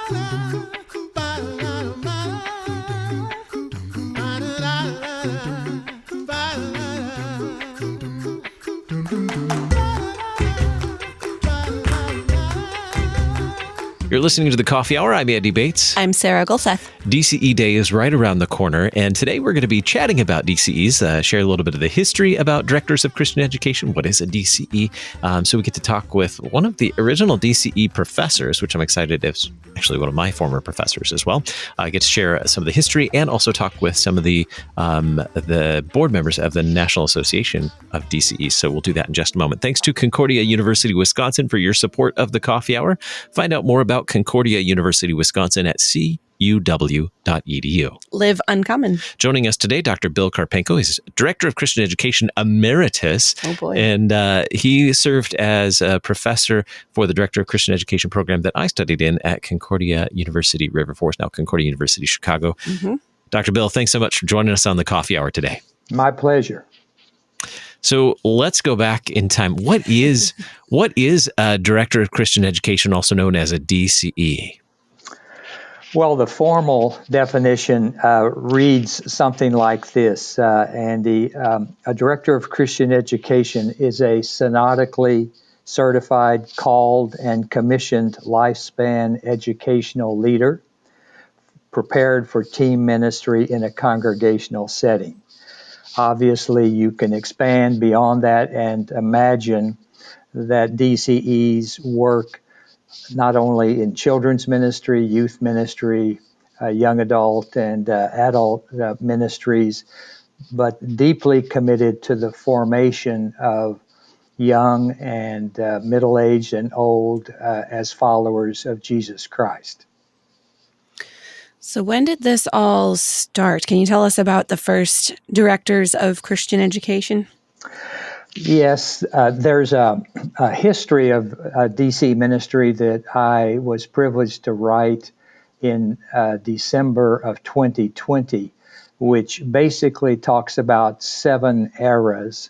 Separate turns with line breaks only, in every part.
You're listening to The Coffee Hour. I'm Andy Bates.
I'm Sarah Gulseth.
DCE Day is right around the corner, and today we're going to be chatting about DCEs, share a little bit of the history about Directors of Christian Education. What is a DCE? So we get to talk with one of the original DCE professors, which I'm excited is actually one of my former professors as well. I get to share some of the history and also talk with some of the board members of the National Association of DCEs. So we'll do that in just a moment. Thanks to Concordia University, Wisconsin for your support of The Coffee Hour. Find out more about Concordia University, Wisconsin at cuw.edu.
Live uncommon.
Joining us today, Dr. Bill Karpenko. He's Director of Christian Education Emeritus.
Oh, boy.
And he served as a professor for the Director of Christian Education program that I studied in at Concordia University River Forest, now Concordia University Chicago. Mm-hmm. Dr. Bill, thanks so much for joining us on The Coffee Hour today.
My pleasure.
So let's go back in time. What is a Director of Christian Education, also known as a DCE?
Well, the formal definition reads something like this, Andy. A Director of Christian Education is a synodically certified, called, and commissioned lifespan educational leader prepared for team ministry in a congregational setting. Obviously, you can expand beyond that and imagine that DCEs work not only in children's ministry, youth ministry, young adult and adult ministries, but deeply committed to the formation of young and middle-aged and old as followers of Jesus Christ.
So when did this all start? Can you tell us about the first Directors of Christian Education?
Yes, there's a history of DC ministry that I was privileged to write in December of 2020, which basically talks about 7 eras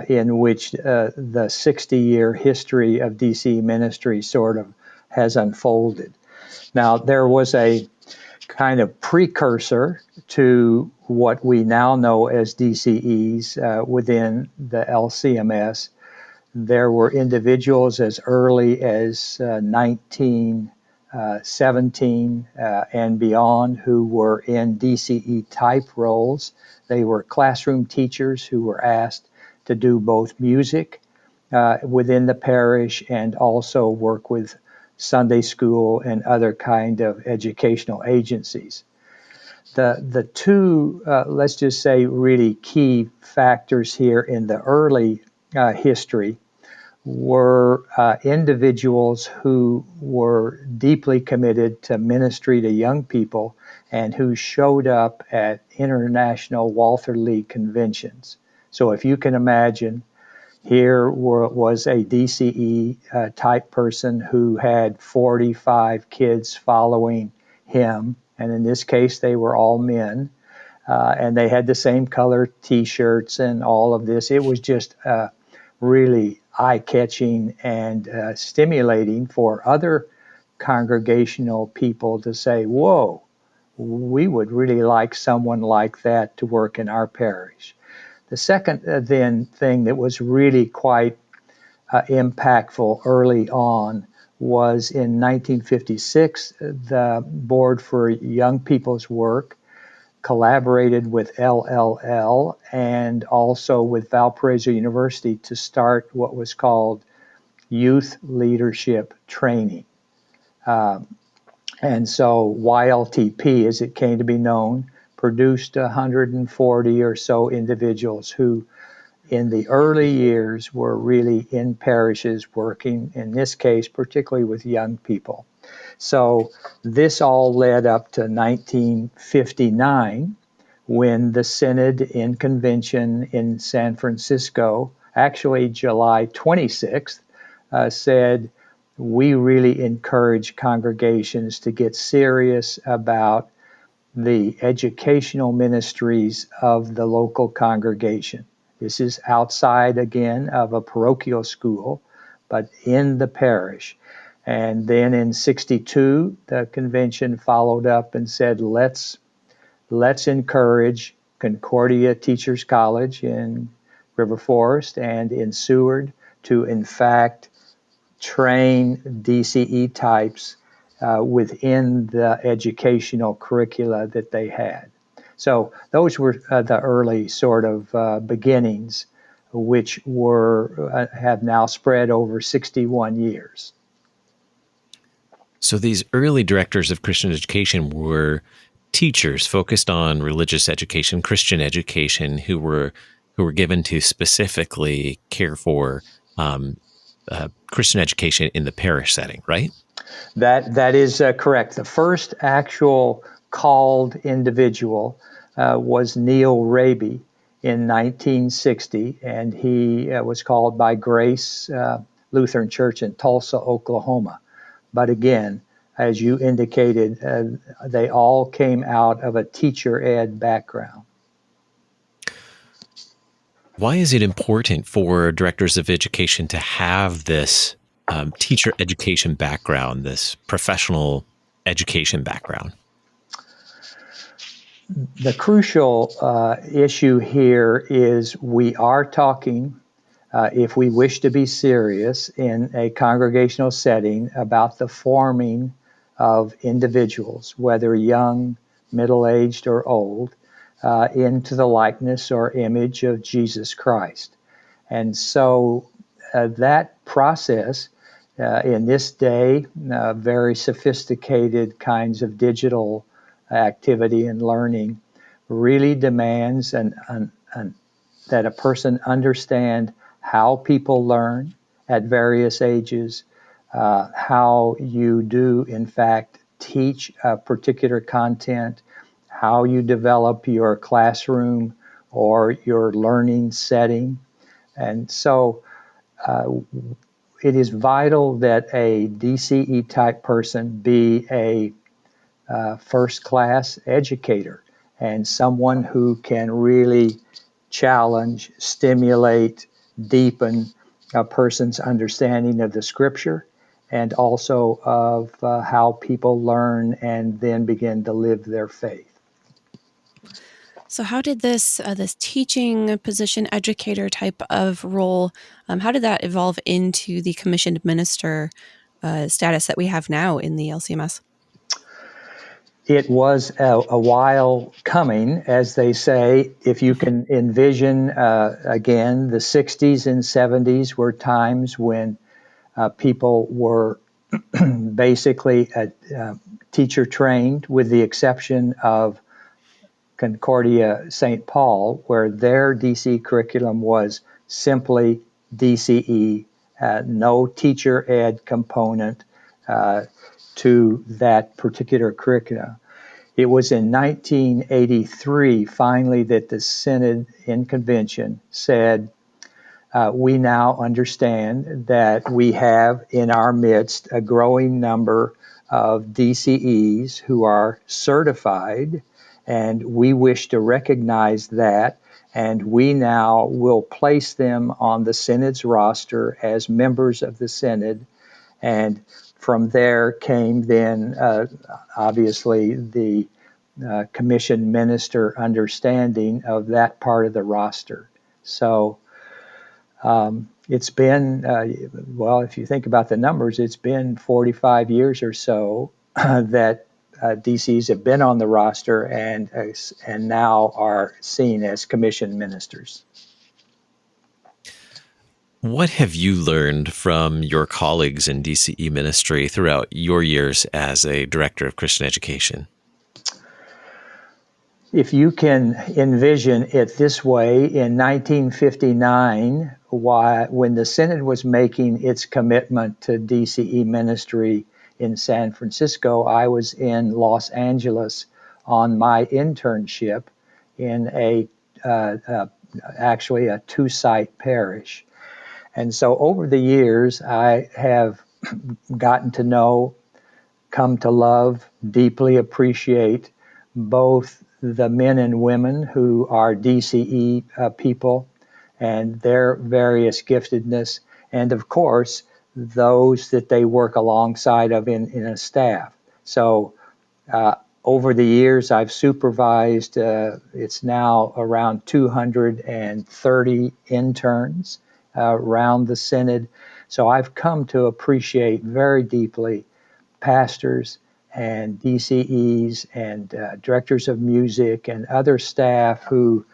in which the 60-year history of DC ministry sort of has unfolded. Now, there was a kind of precursor to what we now know as DCEs within the LCMS. There were individuals as early as 1917 and beyond who were in DCE type roles. They were classroom teachers who were asked to do both music within the parish and also work with Sunday school and other kind of educational agencies. The two, let's just say, really key factors here in the early history were individuals who were deeply committed to ministry to young people and who showed up at international Walther League conventions. So if you can imagine, here was a DCE type person who had 45 kids following him, and in this case they were all men, and they had the same color T-shirts and all of this. It was just really eye-catching and stimulating for other congregational people to say, whoa, we would really like someone like that to work in our parish. The second then thing that was really quite impactful early on was in 1956, the Board for Young People's Work collaborated with LLL and also with Valparaiso University to start what was called Youth Leadership Training. And so YLTP, as it came to be known, produced 140 or so individuals who in the early years were really in parishes working, in this case, particularly with young people. So this all led up to 1959 when the Synod in Convention in San Francisco, actually July 26th, said, we really encourage congregations to get serious about the educational ministries of the local congregation. This is outside, again, of a parochial school, but in the parish. And then in 62, the convention followed up and said, let's encourage Concordia Teachers College in River Forest and in Seward to, in fact, train DCE types within the educational curricula that they had. So those were the early sort of beginnings, which have now spread over 61 years.
So these early directors of Christian education were teachers focused on religious education, Christian education, who were given to specifically care for Christian education in the parish setting, right?
That is correct. The first actual called individual was Neil Raby in 1960, and he was called by Grace Lutheran Church in Tulsa, Oklahoma. But again, as you indicated, they all came out of a teacher ed background.
Why is it important for directors of education to have this teacher education background, this professional education background?
The crucial issue here is we are talking, if we wish to be serious in a congregational setting, about the forming of individuals, whether young, middle-aged, or old, into the likeness or image of Jesus Christ. And so that process, in this day, very sophisticated kinds of digital activity and learning, really demands that a person understand how people learn at various ages, how you do, in fact, teach a particular content, how you develop your classroom or your learning setting. And so it is vital that a DCE type person be a first-class educator and someone who can really challenge, stimulate, deepen a person's understanding of the scripture and also of how people learn and then begin to live their faith.
So how did this teaching position, educator type of role, how did that evolve into the commissioned minister status that we have now in the LCMS?
It was a while coming, as they say. If you can envision, again, the 60s and 70s were times when people were basically teacher trained, with the exception of Concordia St. Paul, where their DC curriculum was simply DCE, no teacher ed component to that particular curriculum. It was in 1983, finally, that the Synod in Convention said, we now understand that we have in our midst a growing number of DCEs who are certified, and we wish to recognize that, and we now will place them on the Synod's roster as members of the Synod. And from there came then, obviously, the commissioned minister understanding of that part of the roster. So it's been, well, if you think about the numbers, it's been 45 years or so that DCs have been on the roster and now are seen as commissioned ministers.
What have you learned from your colleagues in DCE ministry throughout your years as a director of Christian education?
If you can envision it this way, in 1959, when the Synod was making its commitment to DCE ministry in San Francisco, I was in Los Angeles on my internship in actually a two-site parish. And so over the years, I have gotten to know, come to love, deeply appreciate both the men and women who are DCE people and their various giftedness, and of course, those that they work alongside of in a staff. So over the years, I've supervised, it's now around 230 interns around the Synod. So I've come to appreciate very deeply pastors and DCEs and directors of music and other staff who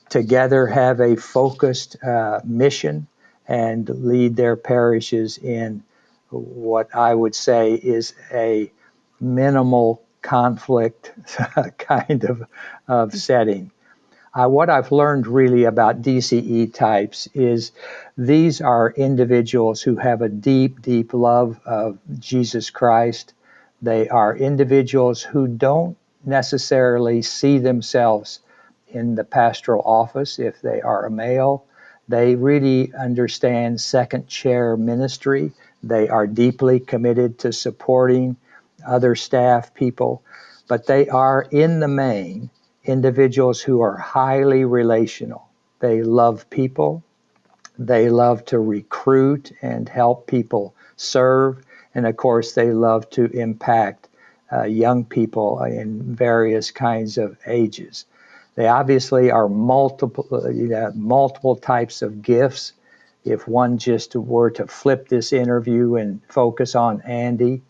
together have a focused mission and lead their parishes in what I would say is a minimal conflict kind of setting. What I've learned really about DCE types is these are individuals who have a deep, deep love of Jesus Christ. They are individuals who don't necessarily see themselves in the pastoral office if they are a male. They really understand second chair ministry. They are deeply committed to supporting other staff people, but they are in the main individuals who are highly relational. They love people. They love to recruit and help people serve. And of course, they love to impact young people in various kinds of ages. They obviously are multiple types of gifts. If one just were to flip this interview and focus on Andy,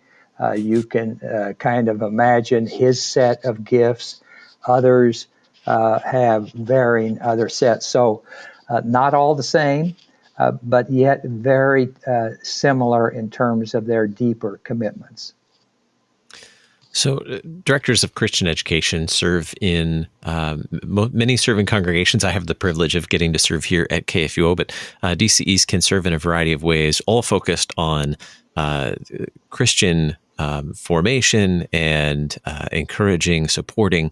you can kind of imagine his set of gifts. Others have varying other sets. So not all the same, but yet very similar in terms of their deeper commitments.
So directors of Christian education serve in many serving congregations. I have the privilege of getting to serve here at KFUO, but DCEs can serve in a variety of ways, all focused on Christian formation and encouraging, supporting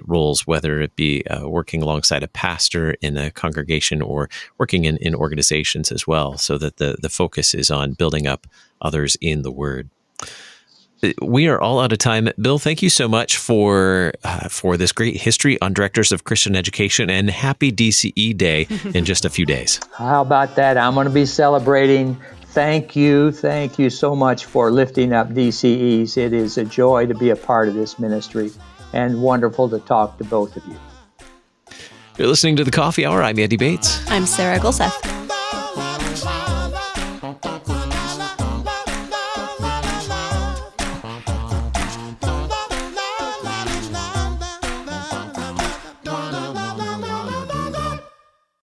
roles, whether it be working alongside a pastor in a congregation or working in organizations as well, so that the focus is on building up others in the Word. We are all out of time. Bill, thank you so much for this great history on directors of Christian education, and happy DCE Day in just a few days.
How about that? I'm going to be celebrating. Thank you so much for lifting up DCEs. It is a joy to be a part of this ministry and wonderful to talk to both of you.
You're listening to The Coffee Hour. I'm Andy Bates.
I'm Sarah Gulseth.